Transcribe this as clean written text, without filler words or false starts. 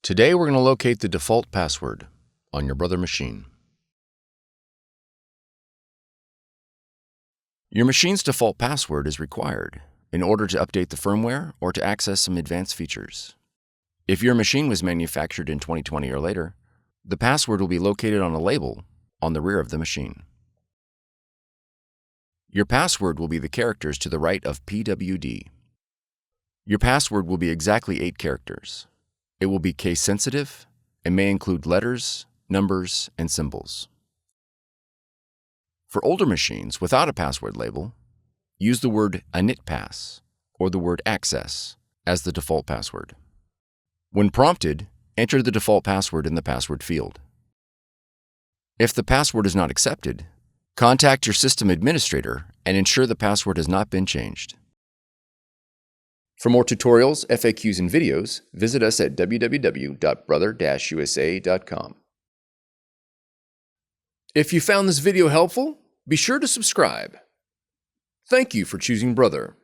Today we're going to locate the default password on your Brother machine. Your machine's default password is required in order to update the firmware or to access some advanced features. If your machine was manufactured in 2020 or later, the password will be located on a label on the rear of the machine. Your password will be the characters to the right of PWD. Your password will be exactly 8 characters. It will be case-sensitive and may include letters, numbers, and symbols. For older machines without a password label, use the word initpass or the word access as the default password. When prompted, enter the default password in the password field. If the password is not accepted, contact your system administrator and ensure the password has not been changed. For more tutorials, FAQs, and videos, visit us at www.brother-usa.com. If you found this video helpful, be sure to subscribe. Thank you for choosing Brother.